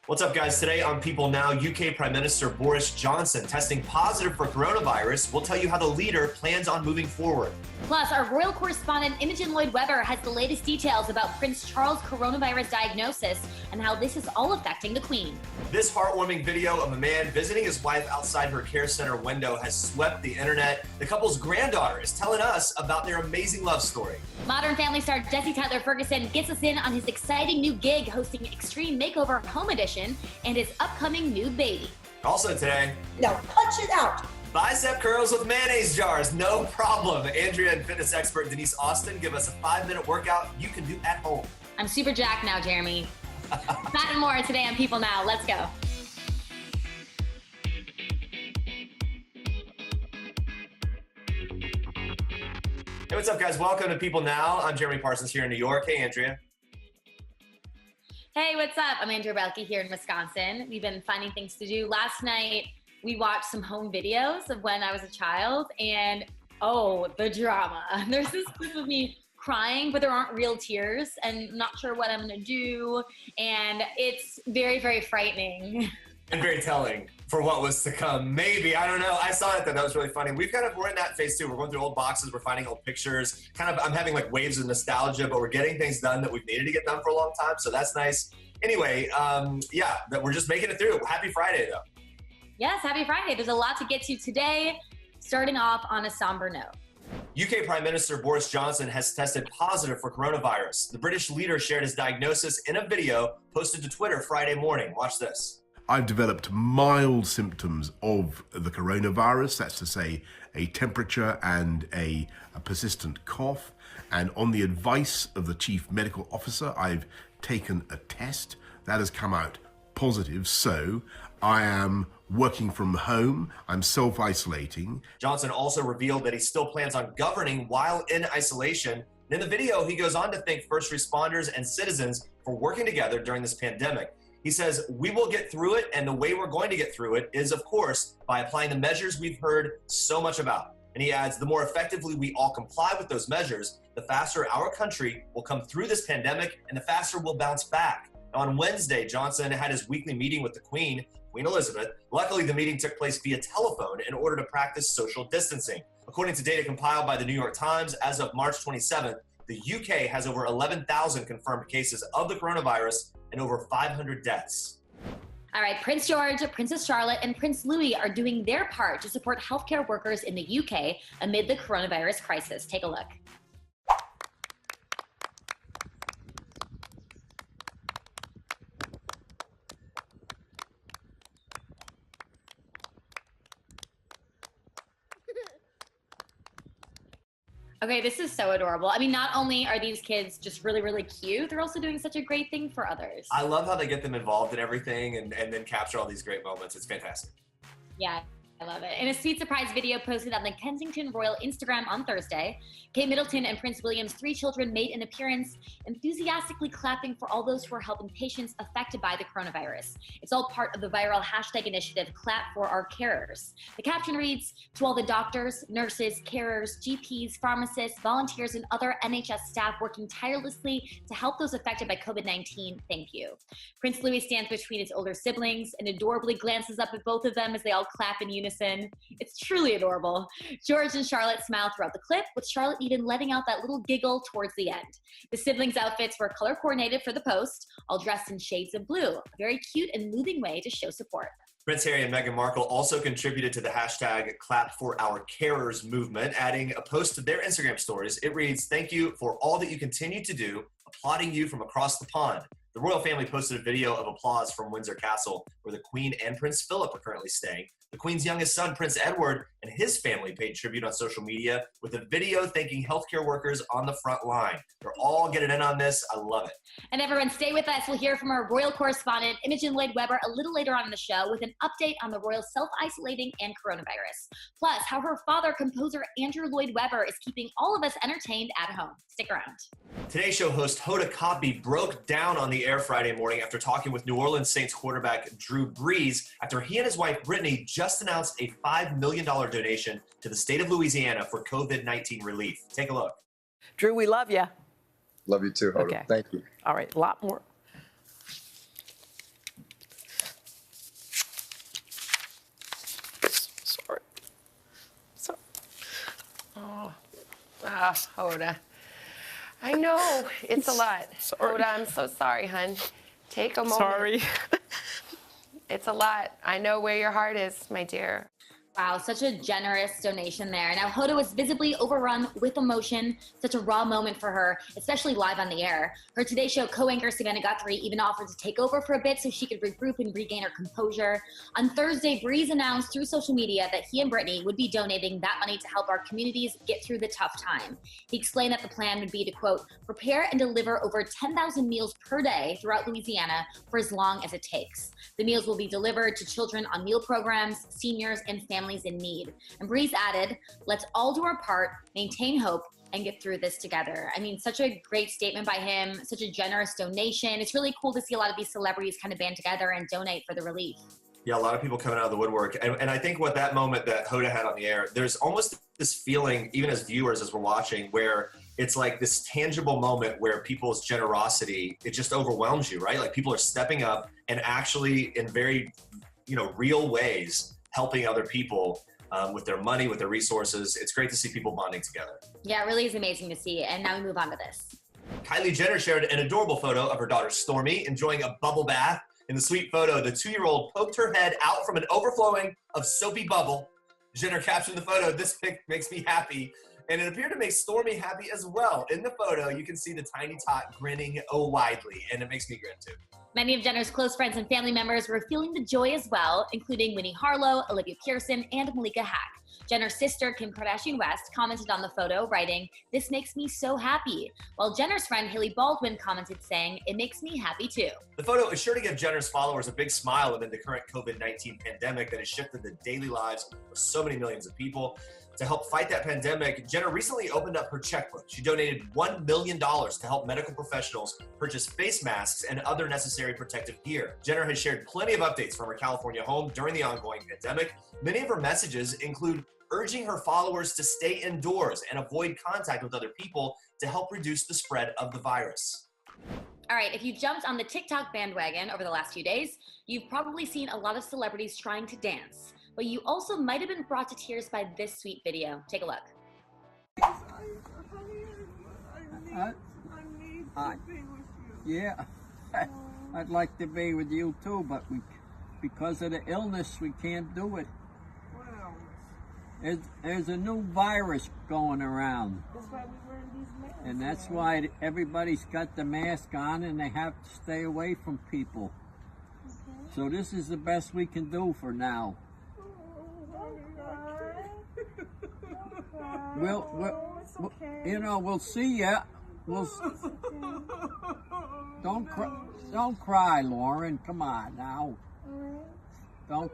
What's up, guys? Today on People Now, UK Prime Minister Boris Johnson testing positive for coronavirus. We'll tell you how the leader plans on moving forward. Plus, our royal correspondent Imogen Lloyd has the latest details about Prince Charles' coronavirus diagnosis and how this is all affecting the Queen. This heartwarming video of a man visiting his wife outside her care center window has swept the internet. The couple's granddaughter is telling us about their amazing love story. Modern Family star Jesse Tyler Ferguson gets us in on his exciting new gig hosting Extreme Makeover Home Edition and his upcoming new baby. Also today, now punch it out. Bicep curls with mayonnaise jars, no problem. Andrea and fitness expert Denise Austin give us a 5-minute workout you can do at home. I'm super jacked now, Jeremy. That and more today on People Now. Let's go. Hey, what's up, guys? Welcome to People Now. I'm Jeremy Parsons here in New York. Hey, Andrea. Hey, what's up? I'm Andrea Boehlke here in Wisconsin. We've been finding things to do. Last night, we watched some home videos of when I was a child, and oh, the drama. There's this clip of me crying, but there aren't real tears, and not sure what I'm gonna do, and it's very, very frightening. And very telling for what was to come. Maybe, I don't know. I saw it, that was really funny. We're in that phase too. We're going through old boxes, we're finding old pictures. I'm having like waves of nostalgia, but we're getting things done that we've needed to get done for a long time, so that's nice. Anyway, yeah, that we're just making it through. Happy Friday, though. Yes, happy Friday. There's a lot to get to today, starting off on a somber note. UK Prime Minister Boris Johnson has tested positive for coronavirus. The British leader shared his diagnosis in a video posted to Twitter Friday morning. Watch this. I've developed mild symptoms of the coronavirus, that's to say a temperature and a persistent cough. And on the advice of the chief medical officer, I've taken a test that has come out positive. So I am working from home, I'm self-isolating. Johnson also revealed that he still plans on governing while in isolation. In the video, he goes on to thank first responders and citizens for working together during this pandemic. He says, we will get through it, and the way we're going to get through it is, of course, by applying the measures we've heard so much about. And he adds, the more effectively we all comply with those measures, the faster our country will come through this pandemic and the faster we'll bounce back. On Wednesday, Johnson had his weekly meeting with the Queen Elizabeth. Luckily, the meeting took place via telephone in order to practice social distancing. According to data compiled by the New York Times, as of March 27th, the UK has over 11,000 confirmed cases of the coronavirus and over 500 deaths. All right, Prince George, Princess Charlotte, and Prince Louis are doing their part to support healthcare workers in the UK amid the coronavirus crisis. Take a look. Okay, this is so adorable. I mean, not only are these kids just really, really cute, they're also doing such a great thing for others. I love how they get them involved in everything and then capture all these great moments. It's fantastic. Yeah, I love it. In a sweet surprise video posted on the Kensington Royal Instagram on Thursday, Kate Middleton and Prince William's 3 children made an appearance, enthusiastically clapping for all those who are helping patients affected by the coronavirus. It's all part of the viral hashtag initiative, Clap for Our Carers. The caption reads, to all the doctors, nurses, carers, GPs, pharmacists, volunteers, and other NHS staff working tirelessly to help those affected by COVID-19, thank you. Prince Louis stands between his older siblings and adorably glances up at both of them as they all clap in unison. It's truly adorable. George and Charlotte smile throughout the clip, with Charlotte even letting out that little giggle towards the end. The siblings' outfits were color coordinated for the post, all dressed in shades of blue. A very cute and moving way to show support. Prince Harry and Meghan Markle also contributed to the hashtag Clap for Our Carers movement, adding a post to their Instagram stories. It reads, thank you for all that you continue to do, applauding you from across the pond. The royal family posted a video of applause from Windsor Castle, where the Queen and Prince Philip are currently staying. The Queen's youngest son, Prince Edward, and his family paid tribute on social media with a video thanking healthcare workers on the front line. They're all getting in on this. I love it. And everyone, stay with us. We'll hear from our royal correspondent, Imogen Lloyd a little later on in the show with an update on the royal self-isolating and coronavirus. Plus, how her father, composer Andrew Lloyd Webber, is keeping all of us entertained at home. Stick around. Today's show host Hoda Kotb broke down on the air Friday morning after talking with New Orleans Saints quarterback Drew Brees after he and his wife Brittany just announced a $5 million donation to the state of Louisiana for COVID-19 relief. Take a look. Drew, we love you. Love you too, Hoda. Okay. Thank you. All right, a lot more. Hoda. I know, it's a lot. Sorry. Hoda, I'm so sorry, hun. Take a moment. Sorry. It's a lot. I know where your heart is, my dear. Wow, such a generous donation there. Now, Hoda was visibly overrun with emotion, such a raw moment for her, especially live on the air. Her Today Show co-anchor Savannah Guthrie even offered to take over for a bit so she could regroup and regain her composure. On Thursday, Breeze announced through social media that he and Brittany would be donating that money to help our communities get through the tough time. He explained that the plan would be to, quote, prepare and deliver over 10,000 meals per day throughout Louisiana for as long as it takes. The meals will be delivered to children on meal programs, seniors, and families in need. And Breeze added, let's all do our part, maintain hope, and get through this together. I mean, such a great statement by him, such a generous donation. It's really cool to see a lot of these celebrities kind of band together and donate for the relief. Yeah, a lot of people coming out of the woodwork. And I think what that moment that Hoda had on the air, there's almost this feeling, even as viewers, as we're watching, where it's like this tangible moment where people's generosity, it just overwhelms you, right? Like people are stepping up and actually in very, real ways, helping other people with their money, with their resources. It's great to see people bonding together. Yeah, it really is amazing to see. And now we move on to this. Kylie Jenner shared an adorable photo of her daughter Stormy enjoying a bubble bath. In the sweet photo, the 2-year-old poked her head out from an overflowing of soapy bubble. Jenner captioned the photo, "This pic makes me happy." And it appeared to make Stormy happy as well. In the photo, you can see the tiny tot grinning widely, and it makes me grin too. Many of Jenner's close friends and family members were feeling the joy as well, including Winnie Harlow, Olivia Pearson, and Malika Hack. Jenner's sister, Kim Kardashian West, commented on the photo, writing, "This makes me so happy," while Jenner's friend Haley Baldwin commented saying, "It makes me happy too." The photo is sure to give Jenner's followers a big smile amid the current COVID-19 pandemic that has shifted the daily lives of so many millions of people. To help fight that pandemic, Jenner recently opened up her checkbook. She donated $1 million to help medical professionals purchase face masks and other necessary protective gear. Jenner has shared plenty of updates from her California home during the ongoing pandemic. Many of her messages include urging her followers to stay indoors and avoid contact with other people to help reduce the spread of the virus. All right, if you jumped on the TikTok bandwagon over the last few days, you've probably seen a lot of celebrities trying to dance. But you also might have been brought to tears by this sweet video. Take a look. I need to be with you. Yeah, I'd like to be with you too, but because of the illness, we can't do it. What else? There's a new virus going around, That's why we wear these masks. and that's why everybody's got the mask on, and they have to stay away from people. Okay. So this is the best we can do for now. It's okay. We'll see ya. Don't cry, Lauren. Come on now. Don't.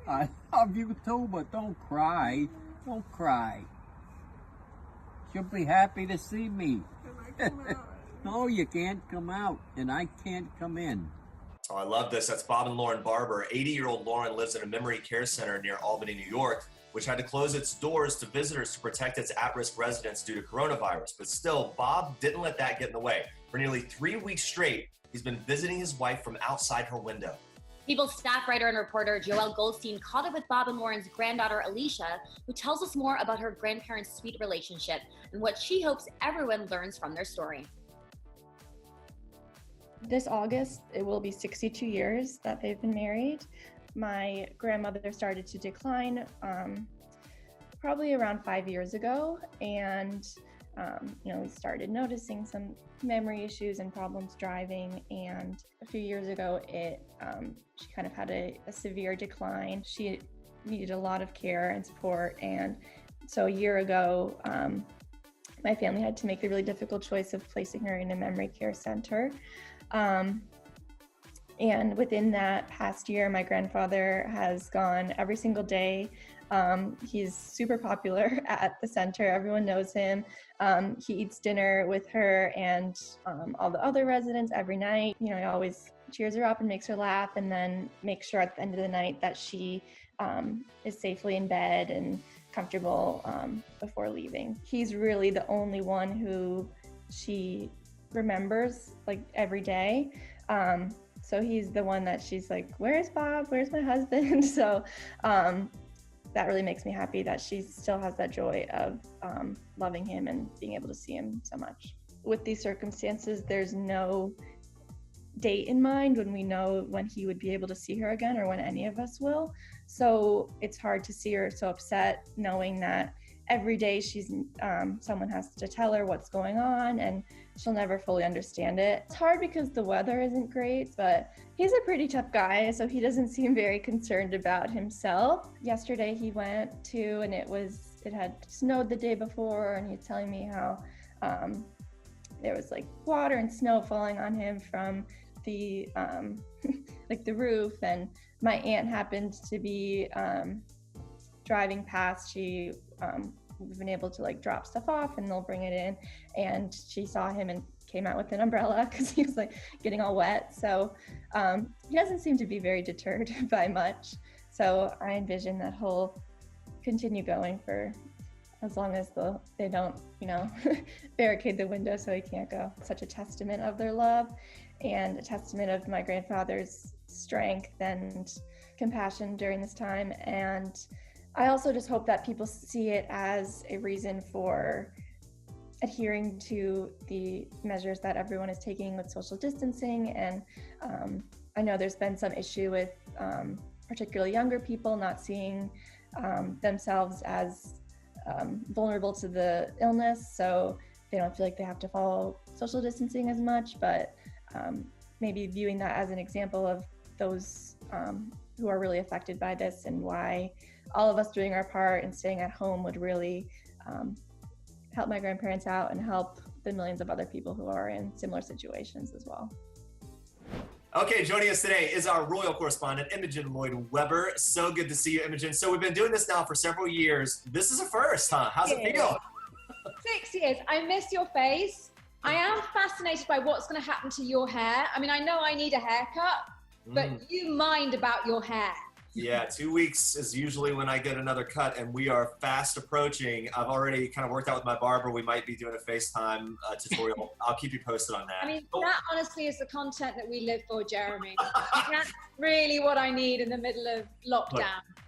I love you too, but don't cry. Don't cry. She'll be happy to see me. Can I come out? No, you can't come out, and I can't come in. Oh, I love this. That's Bob and Lauren Barber. 80-year-old Lauren lives in a memory care center near Albany, New York, which had to close its doors to visitors to protect its at-risk residents due to coronavirus. But still, Bob didn't let that get in the way. For nearly 3 weeks straight, he's been visiting his wife from outside her window. People's staff writer and reporter Joelle Goldstein caught up with Bob and Lauren's granddaughter Alicia, who tells us more about her grandparents' sweet relationship and what she hopes everyone learns from their story. This August, it will be 62 years that they've been married. My grandmother started to decline probably around 5 years ago, and we started noticing some memory issues and problems driving. And a few years ago, she kind of had a severe decline. She needed a lot of care and support, and so a year ago, my family had to make the really difficult choice of placing her in a memory care center. And within that past year, my grandfather has gone every single day. He's super popular at the center. Everyone knows him. He eats dinner with her and all the other residents every night. He always cheers her up and makes her laugh, and then makes sure at the end of the night that she is safely in bed and comfortable before leaving. He's really the only one who she remembers every day. So he's the one that she's like, "Where's Bob? Where's my husband?" So that really makes me happy that she still has that joy of loving him and being able to see him so much. With these circumstances, there's no date in mind when we know when he would be able to see her again or when any of us will. So it's hard to see her so upset knowing that every day she's someone has to tell her what's going on and she'll never fully understand it. It's hard because the weather isn't great, but he's a pretty tough guy, so he doesn't seem very concerned about himself. Yesterday he went to, and it had snowed the day before, and he's telling me how there was like water and snow falling on him from the like the roof, and my aunt happened to be driving past. We've been able to like drop stuff off and they'll bring it in, and she saw him and came out with an umbrella because he was like getting all wet. So he doesn't seem to be very deterred by much. So I envision that he'll continue going for as long as they don't, barricade the window so he can't go. Such a testament of their love and a testament of my grandfather's strength and compassion during this time. And I also just hope that people see it as a reason for adhering to the measures that everyone is taking with social distancing. And I know there's been some issue with particularly younger people not seeing themselves as vulnerable to the illness, so they don't feel like they have to follow social distancing as much, but maybe viewing that as an example of those who are really affected by this and why all of us doing our part and staying at home would really help my grandparents out and help the millions of other people who are in similar situations as well. Okay, joining us today is our royal correspondent, Imogen Lloyd Webber. So good to see you, Imogen. So we've been doing this now for several years. This is a first, huh? How's it feel? 6 years. I miss your face. I am fascinated by what's going to happen to your hair. I mean, I know I need a haircut, but you mind about your hair. Yeah, 2 weeks is usually when I get another cut, and we are fast approaching. I've already kind of worked out with my barber. We might be doing a FaceTime tutorial. I'll keep you posted on that. I mean, that honestly is the content that we live for, Jeremy. That's really what I need in the middle of lockdown. Look,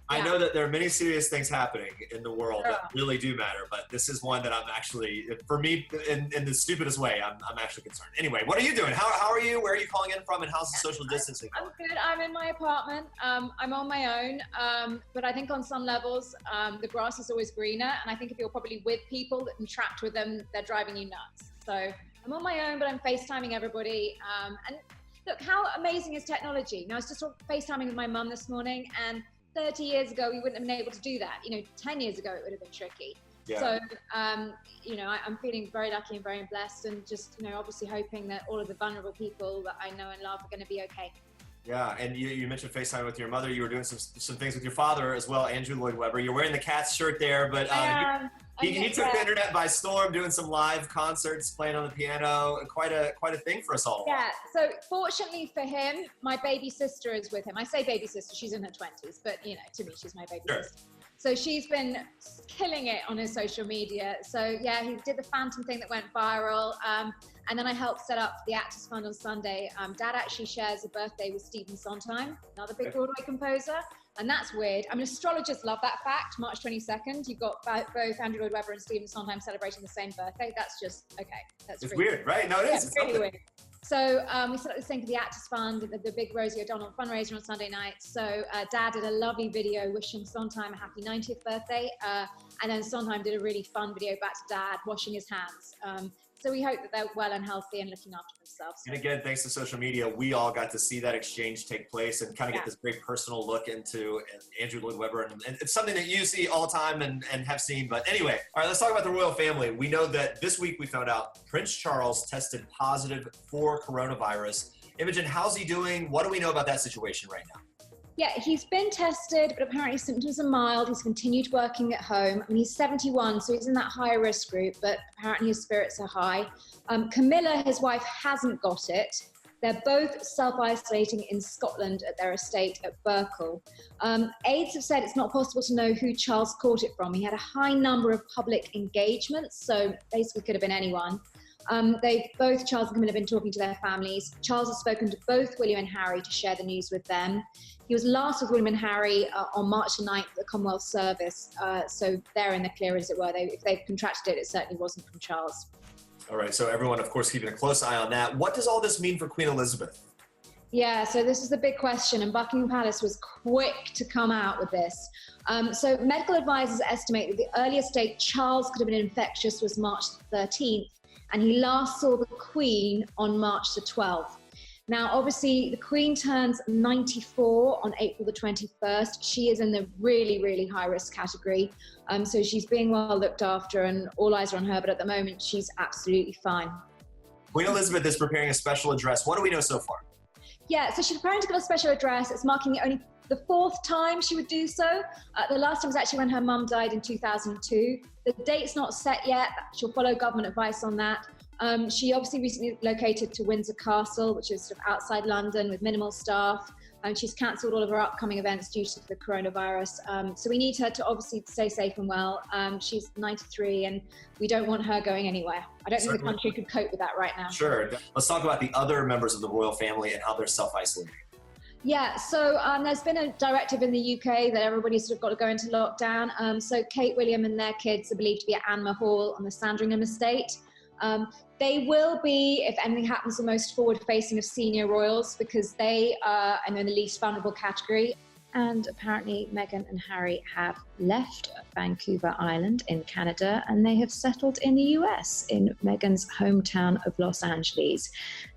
I know that there are many serious things happening in the world that really do matter, but this is one that I'm actually, for me, in the stupidest way, I'm actually concerned. Anyway, what are you doing? How are you? Where are you calling in from, and how's the social distancing going? I'm good. I'm in my apartment. I'm on my own, but I think on some levels, the grass is always greener, and I think if you're probably with people and trapped with them, they're driving you nuts. So I'm on my own, but I'm FaceTiming everybody. And look, how amazing is technology? Now, I was just FaceTiming with my mum this morning, and 30 years ago, we wouldn't have been able to do that. 10 years ago, it would have been tricky. Yeah. So, I'm feeling very lucky and very blessed, and just, obviously hoping that all of the vulnerable people that I know and love are going to be okay. Yeah, and you mentioned FaceTime with your mother. You were doing some things with your father as well, Andrew Lloyd Webber. You're wearing the Cats shirt there, but he took the internet by storm, doing some live concerts, playing on the piano. Quite a thing for us all. Yeah. So fortunately for him, my baby sister is with him. I say baby sister; she's in her 20s, but to me, she's my baby sister. So she's been killing it on his social media. So yeah, he did the Phantom thing that went viral. And then I helped set up the Actors Fund on Sunday. Dad actually shares a birthday with Stephen Sondheim, another big Broadway composer. And that's weird. I mean, astrologers love that fact. March 22nd, you've got both Andrew Lloyd Webber and Stephen Sondheim celebrating the same birthday. That's just, okay. It's weird, right? No, it is. It's really weird. So we set up this thing for the Actors Fund, the big Rosie O'Donnell fundraiser on Sunday night. So Dad did a lovely video wishing Sondheim a happy 90th birthday. And then Sondheim did a really fun video back to Dad, washing his hands. So we hope that they're well and healthy and looking after themselves. And again, thanks to social media, we all got to see that exchange take place and kind of get this very personal look into Andrew Lloyd Webber. And it's something that you see all the time and have seen. But anyway, all right, let's talk about the royal family. We know that this week we found out Prince Charles tested positive for coronavirus. Imogen, how's he doing? What do we know about that situation right now? Yeah, he's been tested, but apparently symptoms are mild. He's continued working at home. I mean, he's 71, so he's in that high risk group, but apparently his spirits are high. Camilla, his wife, hasn't got it. They're both self-isolating in Scotland at their estate at Boehlke. Aides have said it's not possible to know who Charles caught it from. He had a high number of public engagements, so basically could have been anyone. Charles and Camilla have been talking to their families. Charles has spoken to both William and Harry to share the news with them. He was last with William and Harry on March the 9th at the Commonwealth Service. So they're in the clear, as it were. If they've contracted it, it certainly wasn't from Charles. All right, so everyone, of course, keeping a close eye on that. What does all this mean for Queen Elizabeth? Yeah, so this is the big question, and Buckingham Palace was quick to come out with this. So medical advisors estimate that the earliest date Charles could have been infectious was March 13th, and he last saw the Queen on March the 12th. Now, obviously, the Queen turns 94 on April the 21st. She is in the really, really high-risk category. So she's being well looked after, and all eyes are on her, but at the moment, she's absolutely fine. Queen Elizabeth is preparing a special address. What do we know so far? Yeah, so she's preparing to give a special address. It's marking only the 4th time she would do so. The last time was actually when her mum died in 2002. The date's not set yet. She'll follow government advice on that. She obviously recently located to Windsor Castle, which is sort of outside London with minimal staff. She's cancelled all of her upcoming events due to the coronavirus. So we need her to obviously stay safe and well. She's 93 and we don't want her going anywhere. I don't think the country could cope with that right now. Sure. Let's talk about the other members of the royal family and how they're self-isolating. Yeah, so there's been a directive in the UK that everybody's sort of got to go into lockdown. So Kate, William and their kids are believed to be at Anmer Hall on the Sandringham estate. They will be, if anything happens, the most forward-facing of senior royals because they are in the least vulnerable category. And apparently Meghan and Harry have left Vancouver Island in Canada and they have settled in the US, in Meghan's hometown of Los Angeles.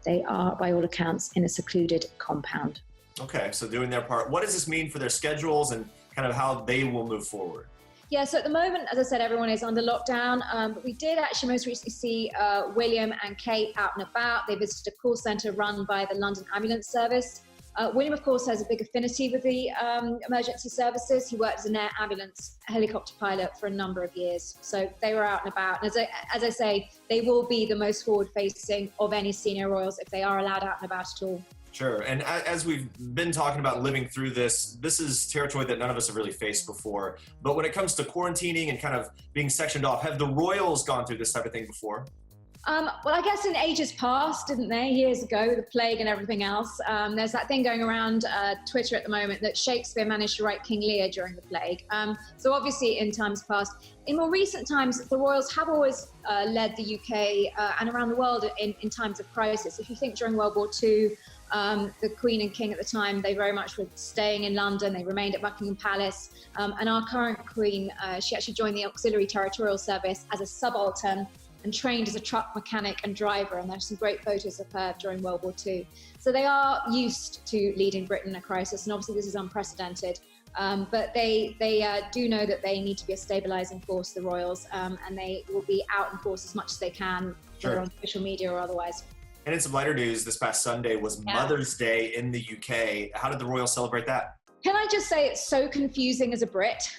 They are, by all accounts, in a secluded compound. Okay, so doing their part. What does this mean for their schedules and kind of how they will move forward? Yeah, so at the moment, as I said, everyone is under lockdown, but we did actually most recently see William and Kate out and about. They visited a call centre run by the London Ambulance Service. William, of course, has a big affinity with the emergency services. He worked as an air ambulance helicopter pilot for a number of years. So they were out and about. And as I say, they will be the most forward-facing of any senior royals if they are allowed out and about at all. Sure. And as we've been talking about living through this is territory that none of us have really faced before. But when it comes to quarantining and kind of being sectioned off, have the royals gone through this type of thing before? Well, I guess in ages past, didn't they, years ago, the plague and everything else. There's that thing going around Twitter at the moment that Shakespeare managed to write King Lear during the plague. So obviously in times past. In more recent times, the royals have always led the UK and around the world in times of crisis. If you think during World War II, the Queen and King at the time, they very much were staying in London. They remained at Buckingham Palace. And our current Queen, she actually joined the Auxiliary Territorial Service as a subaltern and trained as a truck mechanic and driver. And there's some great photos of her during World War II. So they are used to leading Britain in a crisis. And obviously this is unprecedented. But they do know that they need to be a stabilising force, the royals, and they will be out in force as much as they can, whether on social media or otherwise. And in some lighter news, this past Sunday was Mother's Day in the UK. How did the royals celebrate that? Can I just say it's so confusing as a Brit?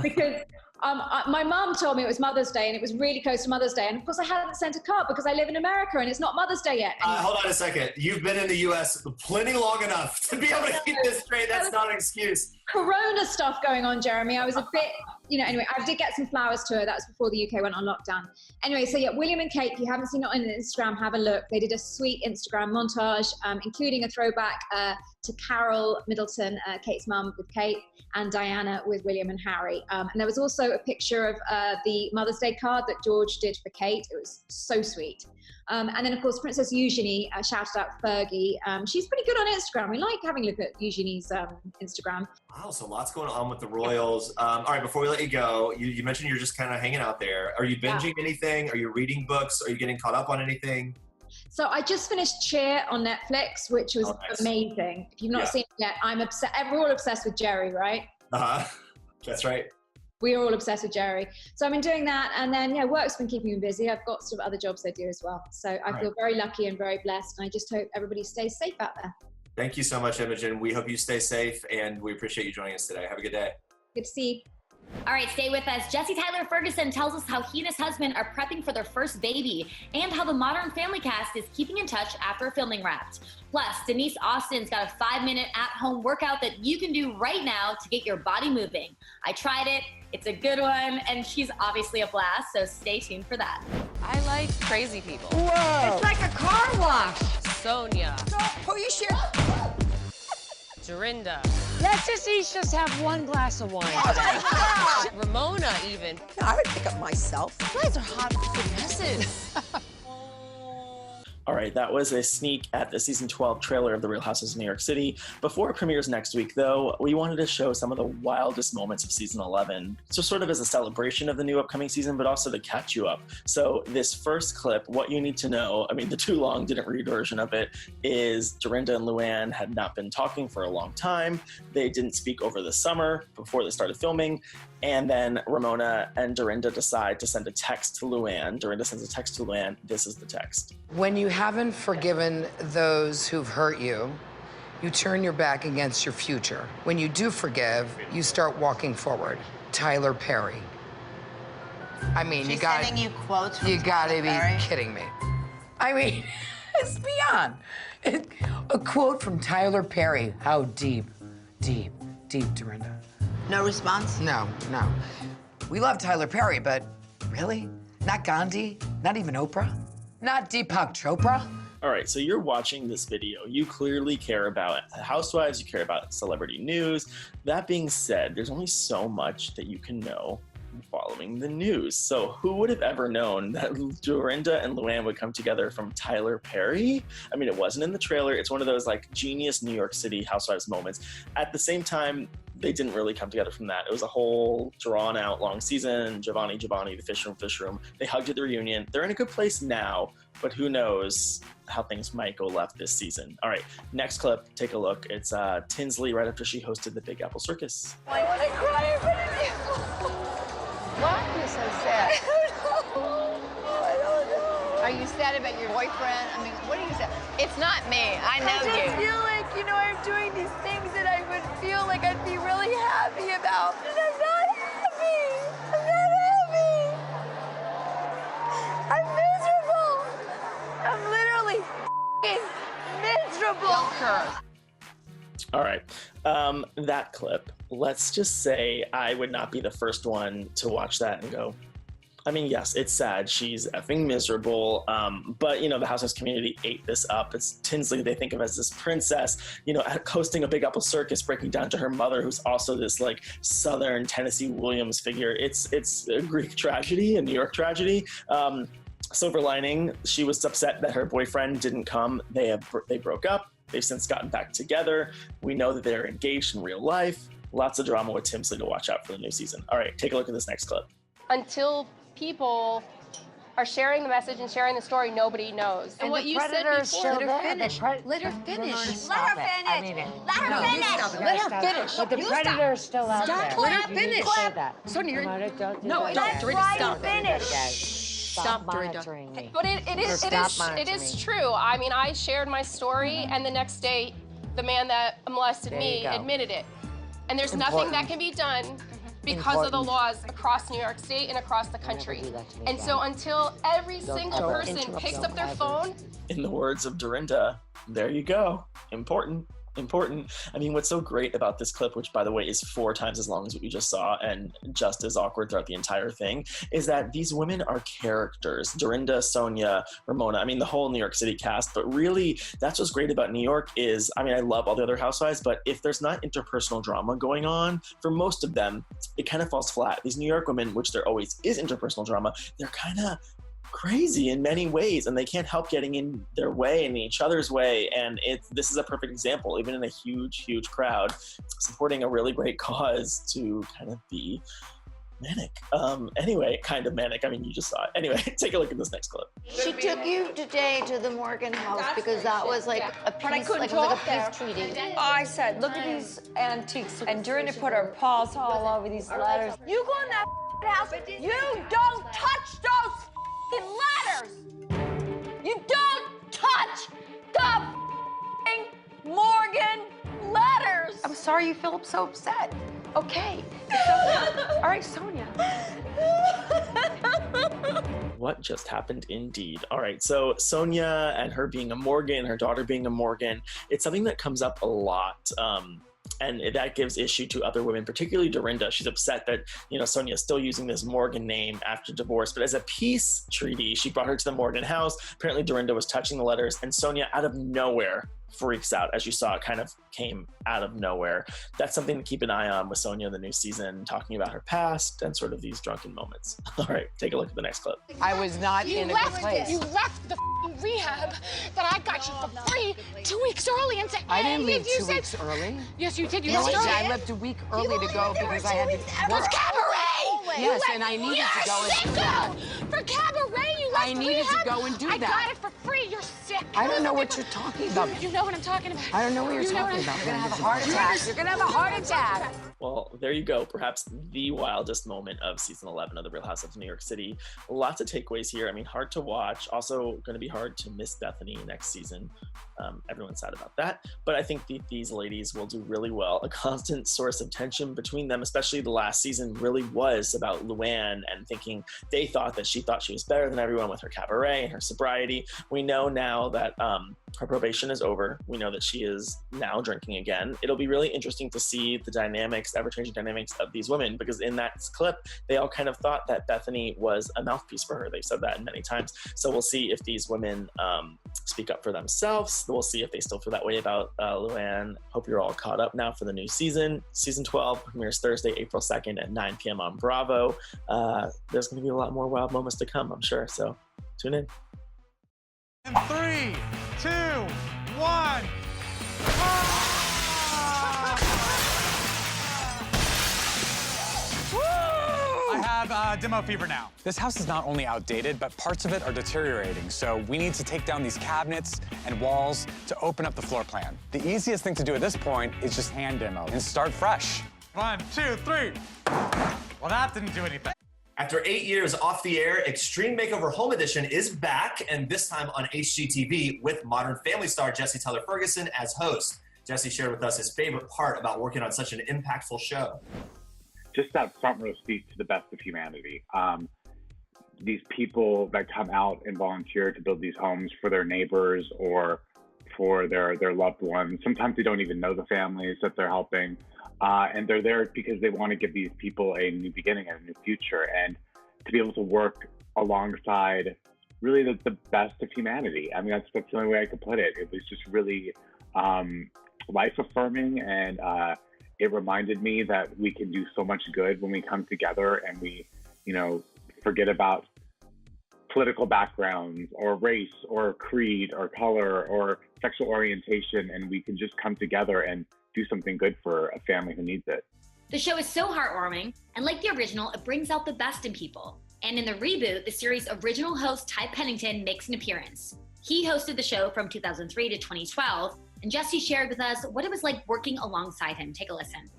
Because my mum told me it was Mother's Day and it was really close to Mother's Day. And of course I hadn't sent a card because I live in America and it's not Mother's Day yet. Hold on a second. You've been in the US plenty long enough to be able to keep this straight. That's not an excuse. Corona stuff going on, Jeremy. I was a bit, anyway, I did get some flowers to her. That was before the UK went on lockdown. Anyway, so yeah, William and Kate, if you haven't seen it on Instagram, have a look. They did a sweet Instagram montage, including a throwback to Carol Middleton, Kate's mum, with Kate, and Diana with William and Harry. And there was also a picture of the Mother's Day card that George did for Kate. It was so sweet. And then, of course, Princess Eugenie shouted out Fergie. She's pretty good on Instagram. We like having a look at Eugenie's Instagram. Wow, so lots going on with the royals. All right, before we let you go, you mentioned you're just kind of hanging out there. Are you binging anything? Are you reading books? Are you getting caught up on anything? So I just finished Cheer on Netflix, which was amazing. If you've not seen it yet, I'm obsessed. We're all obsessed with Jerry, right? That's right. We're all obsessed with Jerry. So I've been doing that. And then, work's been keeping me busy. I've got some other jobs I do as well. So I feel very lucky and very blessed. And I just hope everybody stays safe out there. Thank you so much, Imogen. We hope you stay safe and we appreciate you joining us today. Have a good day. Good to see you. All right, stay with us. Jesse Tyler Ferguson tells us how he and his husband are prepping for their first baby and how the Modern Family cast is keeping in touch after filming wrapped. Plus, Denise Austin's got a 5-minute at-home workout that you can do right now to get your body moving. I tried it. It's a good one, and she's obviously a blast, so stay tuned for that. I like crazy people. Whoa! It's like a car wash. Sonia. Who you share? Dorinda. Let's just each just have one glass of wine. Ramona, even. I would pick up myself. You guys are hot messes. All right, that was a sneak at the season 12 trailer of The Real Housewives of New York City. Before it premieres next week, though, we wanted to show some of the wildest moments of season 11. So sort of as a celebration of the new upcoming season, but also to catch you up. So this first clip, what you need to know, I mean, the too long didn't read version of it, is Dorinda and Luann had not been talking for a long time. They didn't speak over the summer before they started filming. And then Ramona and Dorinda decide to send a text to Luann. Dorinda sends a text to Luann. This is the text. When you haven't forgiven those who've hurt you, you turn your back against your future. When you do forgive, you start walking forward. Tyler Perry. I mean, She's sending you quotes from you gotta Tyler Perry? be kidding me. I mean, it's beyond. A quote from Tyler Perry. How deep, deep, deep, Dorinda. No response? No. We love Tyler Perry, but really? Not Gandhi? Not even Oprah? Not Deepak Chopra? All right, so you're watching this video. You clearly care about housewives, you care about celebrity news. That being said, there's only so much that you can know following the news. So who would have ever known that Dorinda and Luann would come together from Tyler Perry? I mean, it wasn't in the trailer. It's one of those like genius New York City housewives moments. At the same time, they didn't really come together from that. It was a whole drawn out long season. Giovanni, the fish room. They hugged at the reunion. They're in a good place now, but who knows how things might go left this season. All right, next clip, take a look. It's Tinsley right after she hosted the Big Apple Circus. I want to cry in front of you. What? You're so sad. I don't know. Are you sad about your boyfriend? I mean, what are you sad? It's not me. I know I just you. feel like, I'm doing these things that I would feel like I'd be really happy about. And I'm not happy. I'm not happy. I'm miserable. I'm literally miserable. All right, that clip, let's just say I would not be the first one to watch that and go, I mean, yes, it's sad. She's effing miserable. But, the Housewives community ate this up. It's Tinsley they think of as this princess, hosting a Big Apple Circus, breaking down to her mother, who's also this like Southern Tennessee Williams figure. It's a Greek tragedy, a New York tragedy. Silver lining, she was upset that her boyfriend didn't come. They broke up. They've since gotten back together. We know that they're engaged in real life. Lots of drama with Tinsley to watch out for the new season. All right, take a look at this next clip. Until people are sharing the message and sharing the story, nobody knows. And what you said before, Let her finish. Let her finish. Let her finish. I mean it. Let her finish. Let her finish. But the predator is still out there. Let her finish. Sonia, you're... Don't do No, that. Dorinda, stop. Finish. Stop monitoring me. But it is true. I mean, I shared my story, and the next day, the man that molested me admitted it. And there's nothing that can be done because of the laws across New York State and across the country. And so until every single person picks up their phone. In the words of Dorinda, there you go. Important. I mean, what's so great about this clip, which by the way is 4 times as long as what you just saw and just as awkward throughout the entire thing, is that these women are characters. Dorinda, Sonia, Ramona, I mean, the whole New York City cast, but really that's what's great about New York is, I mean, I love all the other housewives, but if there's not interpersonal drama going on, for most of them, it kind of falls flat. These New York women, which there always is interpersonal drama, they're kind of crazy in many ways, and they can't help getting in their way and each other's way. And this is a perfect example, even in a huge crowd, supporting a really great cause to kind of be manic. Anyway, kind of manic. I mean, you just saw it. Anyway, take a look at this next clip. She took you today to the Morgan house because that was like a peace, like a peace treaty. I said, look at these antiques. And Dorinda put her paws all over these letters. You go in that house, you don't touch those letters! You don't touch the Morgan letters! I'm sorry you feel so upset. Okay. All right, Sonia. What just happened indeed? All right, so Sonia and her being a Morgan, her daughter being a Morgan, it's something that comes up a lot And that gives issue to other women, particularly Dorinda. She's upset that, Sonia is still using this Morgan name after divorce. But as a peace treaty, she brought her to the Morgan house. Apparently Dorinda was touching the letters, and Sonia, out of nowhere, freaks out. As you saw, it kind of came out of nowhere. That's something to keep an eye on with Sonia in the new season, talking about her past and sort of these drunken moments. All right, take a look at the next clip. I was not in a good place. You left the rehab that I got you for free 2 weeks early and said, I didn't leave 2 weeks early. Yes, you did. You No, left early. I left a week early to go because I had to work. For cabaret! Yes, and I needed to go and do that. For cabaret, you left I needed to rehab? go and do I that. got it for free. You're sick. I don't know what you're talking about. You know what I'm talking about. I don't know what you're You know talking what about. I'm- You're gonna have a heart attack. You're gonna have a heart attack. Well, there you go. Perhaps the wildest moment of season 11 of The Real Housewives of New York City. Lots of takeaways here. I mean, hard to watch. Also going to be hard to miss Bethany next season. Everyone's sad about that. But I think these ladies will do really well. A constant source of tension between them, especially the last season, really was about Luann and thinking they thought that she was better than everyone with her cabaret and her sobriety. We know now that her probation is over. We know that she is now drinking again. It'll be really interesting to see the dynamics, ever-changing dynamics of these women, because in that clip, they all kind of thought that Bethany was a mouthpiece for her. They've said that many times. So we'll see if these women speak up for themselves. We'll see if they still feel that way about Luann. Hope you're all caught up now for the new season. Season 12 premieres Thursday, April 2nd at 9 p.m. on Bravo. There's going to be a lot more wild moments to come, I'm sure. So tune in. In 3, 2, 1. I have demo fever now. This house is not only outdated, but parts of it are deteriorating. So we need to take down these cabinets and walls to open up the floor plan. The easiest thing to do at this point is just hand demo and start fresh. 1, 2, 3. Well, that didn't do anything. After 8 years off the air, Extreme Makeover Home Edition is back, and this time on HGTV with Modern Family star Jesse Tyler Ferguson as host. Jesse shared with us his favorite part about working on such an impactful show. Just that front row seat to the best of humanity. These people that come out and volunteer to build these homes for their neighbors or for their loved ones. Sometimes they don't even know the families that they're helping. And they're there because they want to give these people a new beginning and a new future. And to be able to work alongside really the best of humanity. I mean, that's the only way I could put it. It was just really life-affirming, and it reminded me that we can do so much good when we come together and we, forget about political backgrounds or race or creed or color or sexual orientation, and we can just come together and do something good for a family who needs it. The show is so heartwarming, and like the original, it brings out the best in people. And in the reboot, the series' original host, Ty Pennington, makes an appearance. He hosted the show from 2003 to 2012, and Jesse shared with us what it was like working alongside him. Take a listen.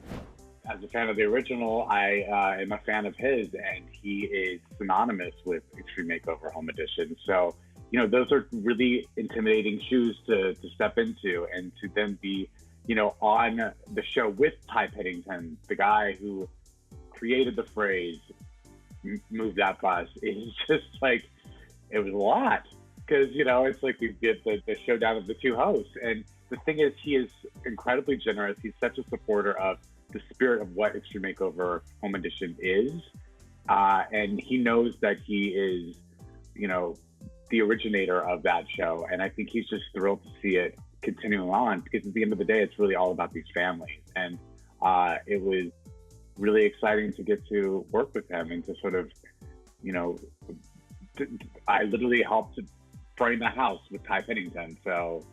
As a fan of the original, I am a fan of his, and he is synonymous with Extreme Makeover Home Edition. So, those are really intimidating shoes to step into, and to then be on the show with Ty Pennington, the guy who created the phrase, move that bus, is just like, it was a lot. Because, it's like we get the showdown of the two hosts. And the thing is, he is incredibly generous. He's such a supporter of the spirit of what Extreme Makeover Home Edition is. And he knows that he is, the originator of that show. And I think he's just thrilled to see it continuing on, because at the end of the day, it's really all about these families. And it was really exciting to get to work with him and to sort of, I literally helped to frame the house with Ty Pennington. So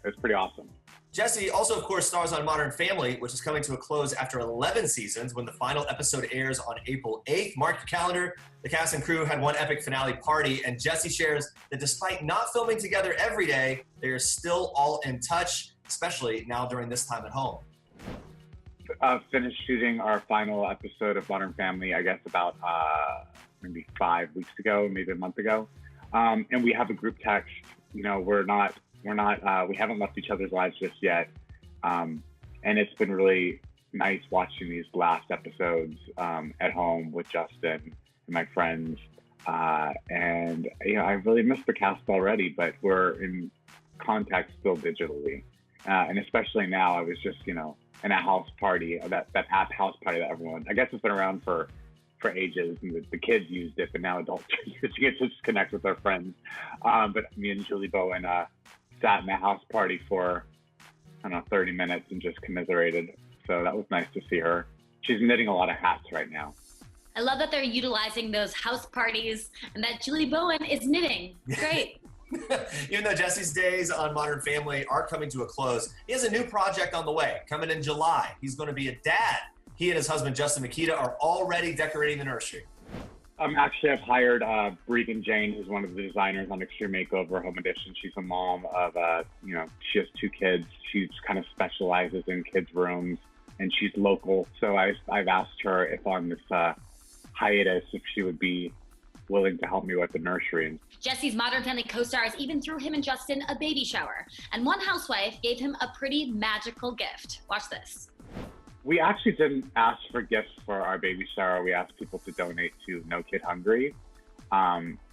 it's pretty awesome. Jesse also, of course, stars on Modern Family, which is coming to a close after 11 seasons when the final episode airs on April 8th. Mark your calendar. The cast and crew had one epic finale party, and Jesse shares that despite not filming together every day, they are still all in touch, especially now during this time at home. Finished shooting our final episode of Modern Family, I guess about maybe 5 weeks ago, maybe a month ago. And we have a group text. We haven't left each other's lives just yet. And it's been really nice watching these last episodes at home with Justin and my friends. And I really miss the cast already, but we're in contact still digitally. And especially now, I was just, in a house party, that app house party that everyone, I guess it's been around for ages, and the kids used it, but now adults use it to just connect with their friends. But me and Julie Bowen sat in a house party for, I don't know, 30 minutes and just commiserated. So that was nice to see her. She's knitting a lot of hats right now. I love that they're utilizing those house parties and that Julie Bowen is knitting. Great. Even though Jesse's days on Modern Family are coming to a close, he has a new project on the way, coming in July. He's going to be a dad. He and his husband, Justin Makita, are already decorating the nursery. Actually, I've hired Breegan Jane, who's one of the designers on Extreme Makeover Home Edition. She's a mom of, she has 2 kids. She kind of specializes in kids' rooms, and she's local. So I've asked her if on this hiatus, if she would be willing to help me with the nursery. Jesse's Modern Family co-stars even threw him and Justin a baby shower. And one housewife gave him a pretty magical gift. Watch this. We actually didn't ask for gifts for our baby shower. We asked people to donate to No Kid Hungry. But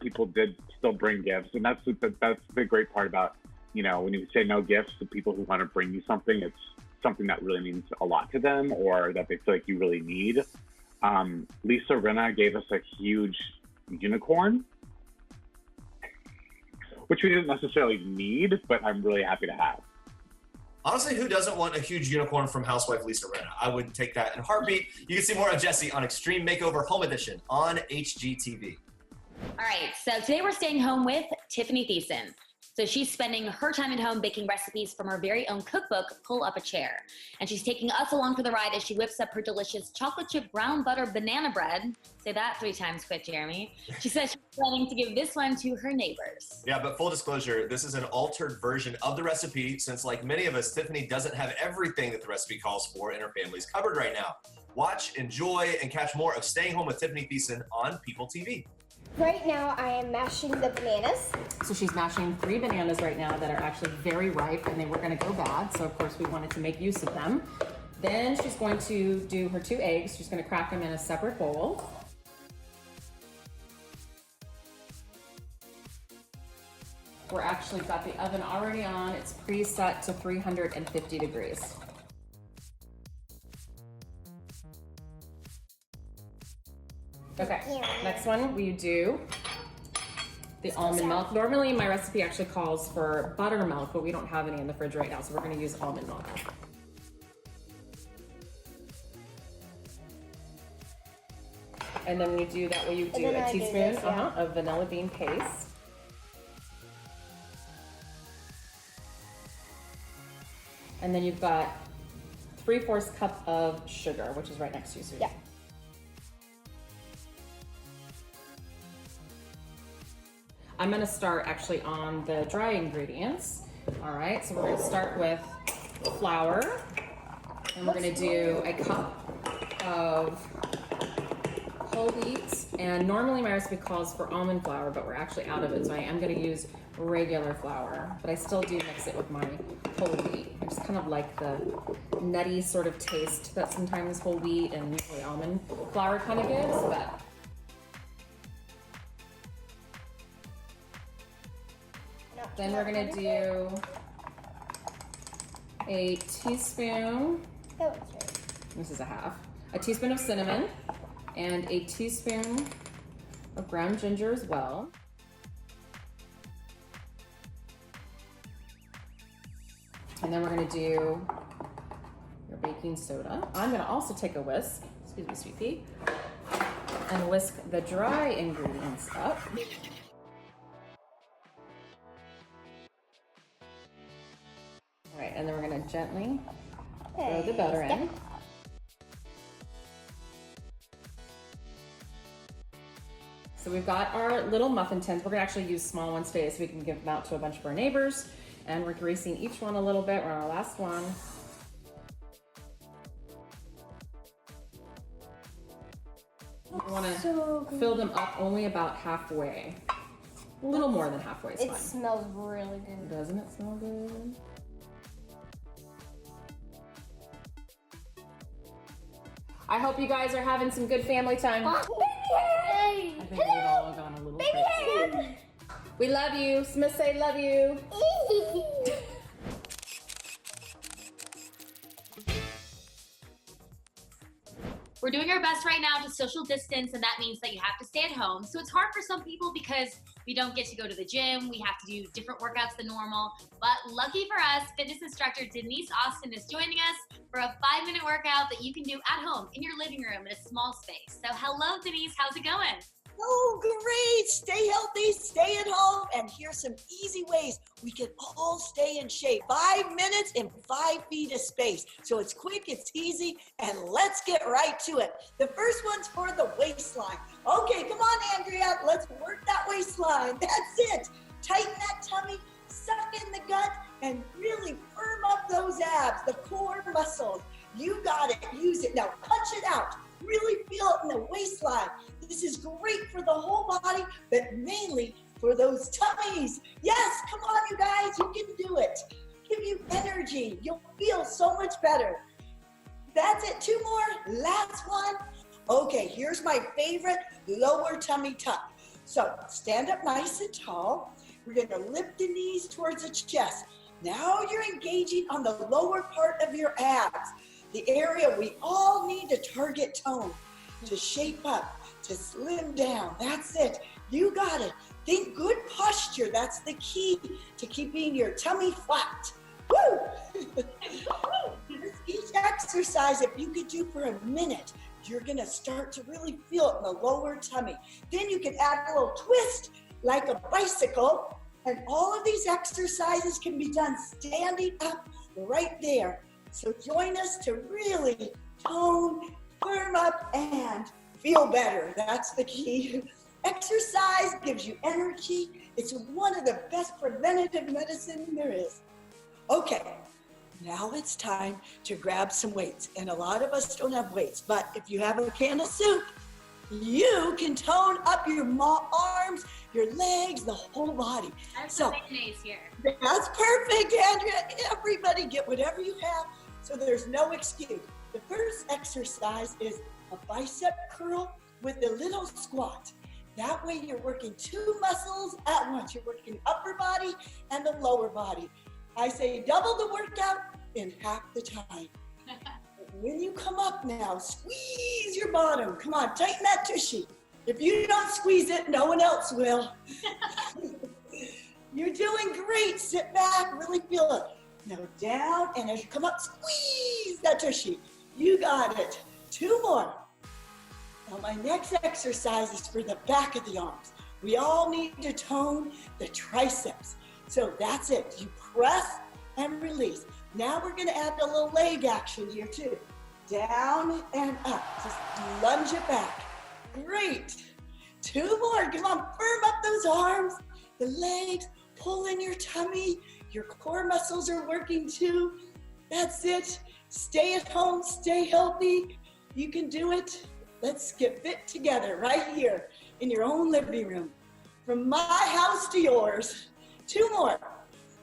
people did still bring gifts. And that's the great part about, when you say no gifts to people who want to bring you something, it's something that really means a lot to them or that they feel like you really need. Lisa Rinna gave us a huge unicorn, which we didn't necessarily need, but I'm really happy to have. Honestly, who doesn't want a huge unicorn from housewife Lisa Rinna? I would take that in a heartbeat. You can see more of Jesse on Extreme Makeover Home Edition on HGTV. All right, so today we're staying home with Tiffany Thiessen. So she's spending her time at home baking recipes from her very own cookbook, Pull Up a Chair. And she's taking us along for the ride as she whips up her delicious chocolate chip brown butter banana bread. Say that 3 times quick, Jeremy. She says she's planning to give this one to her neighbors. Yeah, but full disclosure, this is an altered version of the recipe since, like many of us, Tiffany doesn't have everything that the recipe calls for in her family's cupboard right now. Watch, enjoy, and catch more of Staying Home with Tiffany Thiessen on PeopleTV. Right now, I am mashing the bananas. So she's mashing 3 bananas right now that are actually very ripe and they were gonna go bad. So of course we wanted to make use of them. Then she's going to do her 2 eggs. She's gonna crack them in a separate bowl. We're actually got the oven already on. It's preset to 350 degrees. Okay, next one we do the almond milk. Normally my recipe actually calls for buttermilk, but we don't have any in the fridge right now, so we're gonna use almond milk. And then when you do that, you do a teaspoon of vanilla bean paste. And then you've got 3/4 cup of sugar, which is right next to you, Susie. Yeah. I'm gonna start actually on the dry ingredients. All right, so we're gonna start with flour, and we're gonna do a cup of whole wheat. And normally my recipe calls for almond flour, but we're actually out of it, so I am gonna use regular flour, but I still do mix it with my whole wheat. I just kind of like the nutty sort of taste that sometimes whole wheat and usually almond flour kind of gives, but then we're gonna do a teaspoon, this is a half, a teaspoon of cinnamon and a teaspoon of ground ginger as well. And then we're gonna do your baking soda. I'm gonna also take a whisk, excuse me, sweet pea, and whisk the dry ingredients up. All right, and then we're gonna gently throw the butter in. So we've got our little muffin tins. We're gonna actually use small ones today so we can give them out to a bunch of our neighbors. And we're greasing each one a little bit. We're on our last one. We wanna fill them up only about halfway. A little more than halfway is fine. It smells really good. Doesn't it smell good? I hope you guys are having some good family time. Oh, baby hand! I think we've all gone a little crazy. We love you. Smith say love you. We're doing our best right now to social distance, and that means that you have to stay at home. So it's hard for some people because we don't get to go to the gym. We have to do different workouts than normal. But lucky for us, fitness instructor Denise Austin is joining us for a 5-minute workout that you can do at home in your living room in a small space. So hello, Denise, how's it going? Oh, great. Stay healthy, stay at home, and here's some easy ways we can all stay in shape. 5 minutes in 5 feet of space. So it's quick, it's easy, and let's get right to it. The first one's for the waistline. Okay, come on, Andrea. Let's work that waistline. That's it. Tighten that tummy, suck in the gut, and really firm up those abs, the core muscles. You got it. Use it. Now punch it out. Really feel it in the waistline. This is great for the whole body, but mainly for those tummies. Yes, come on, you guys, you can do it. Give you energy. You'll feel so much better. That's it. 2 more. Last one. Okay, here's my favorite lower tummy tuck. So stand up nice and tall. We're going to lift the knees towards the chest. Now you're engaging on the lower part of your abs. The area we all need to target tone, to shape up, to slim down. That's it. You got it. Think good posture. That's the key to keeping your tummy flat. Woo! Each exercise, if you could do for a minute, you're going to start to really feel it in the lower tummy. Then you can add a little twist like a bicycle. And all of these exercises can be done standing up right there. So join us to really tone, firm up, and feel better. That's the key. Exercise gives you energy. It's one of the best preventative medicine there is. Okay, now it's time to grab some weights. And a lot of us don't have weights, but if you have a can of soup, you can tone up your arms, your legs, the whole body. I have some mayonnaise here. That's perfect, Andrea. Everybody get whatever you have. So there's no excuse. The first exercise is a bicep curl with a little squat. That way you're working 2 muscles at once. You're working upper body and the lower body. I say double the workout in half the time. When you come up now, squeeze your bottom. Come on, tighten that tushy. If you don't squeeze it, no one else will. You're doing great. Sit back, really feel it. Now down, and as you come up, squeeze that tushy. You got it. 2 more. Now my next exercise is for the back of the arms. We all need to tone the triceps. So that's it. You press and release. Now we're gonna add a little leg action here too. Down and up. Just lunge it back. Great. 2 more. Come on, firm up those arms, the legs, pull in your tummy. Your core muscles are working too. That's it. Stay at home, stay healthy. You can do it. Let's get fit together right here in your own living room. From my house to yours. 2 more.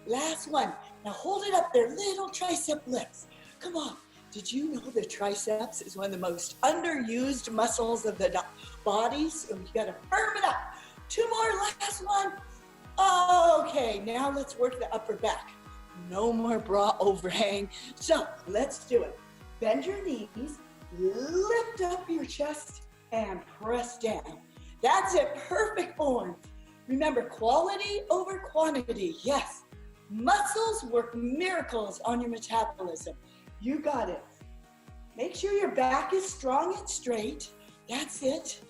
Last one. Now hold it up there, little tricep lifts. Come on. Did you know the triceps is one of the most underused muscles of the body? So you gotta firm it up. 2 more, last one. Okay, now let's work the upper back. No more bra overhang. So let's do it. Bend your knees, lift up your chest, and press down. That's it, perfect form. Remember, quality over quantity. Yes, muscles work miracles on your metabolism. You got it. Make sure your back is strong and straight. That's it.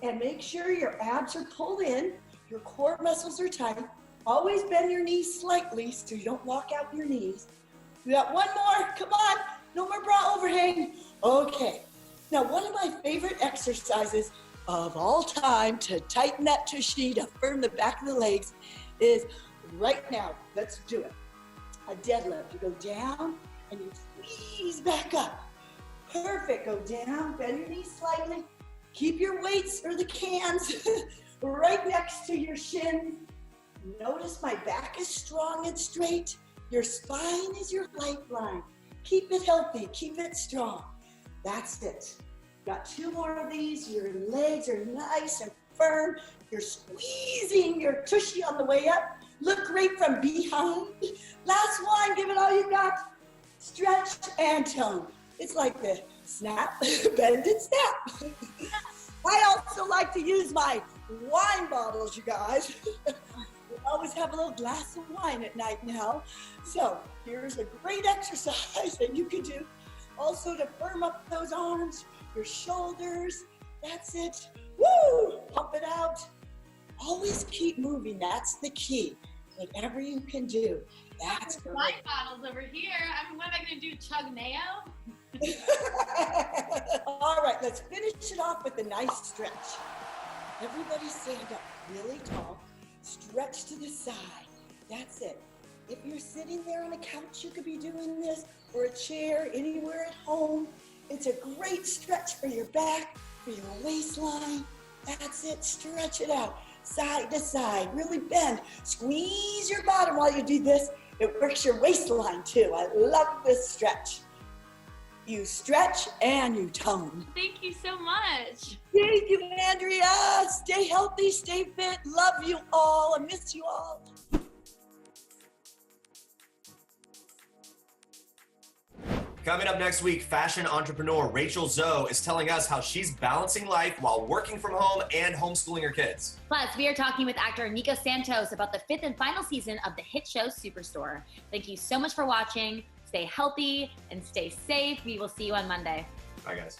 And make sure your abs are pulled in. Your core muscles are tight. Always bend your knees slightly so you don't walk out your knees. We got 1 more. Come on. No more bra overhang. Okay. Now, one of my favorite exercises of all time to tighten that tushy, to firm the back of the legs is right now. Let's do it. A deadlift. You go down and you squeeze back up. Perfect. Go down, bend your knees slightly. Keep your weights or the cans right next to your shins. Notice my back is strong and straight. Your spine is your lifeline. Keep it healthy, keep it strong. That's it. Got 2 more of these. Your legs are nice and firm. You're squeezing your tushy on the way up. Look great from behind. Last one, give it all you got. Stretch and tone. It's like the snap, bend and snap. I also like to use my wine bottles, you guys. We always have a little glass of wine at night now. So here's a great exercise that you can do also to firm up those arms, your shoulders. That's it. Woo! Pump it out. Always keep moving. That's the key. Whatever you can do. That's great. Wine bottles over here. I mean, what am I going to do? Chug mayo? All right, let's finish it off with a nice stretch. Everybody stand up really tall. Stretch to the side. That's it. If you're sitting there on a couch, you could be doing this, or a chair, anywhere at home. It's a great stretch for your back, for your waistline. That's it. Stretch it out. Side to side. Really bend. Squeeze your bottom while you do this. It works your waistline too. I love this stretch. You stretch and you tone. Thank you so much. Thank you, Andrea. Stay healthy, stay fit. Love you all. I miss you all. Coming up next week, fashion entrepreneur Rachel Zoe is telling us how she's balancing life while working from home and homeschooling her kids. Plus, we are talking with actor Nico Santos about the 5th and final season of the hit show Superstore. Thank you so much for watching. Stay healthy and stay safe. We will see you on Monday. Bye, guys.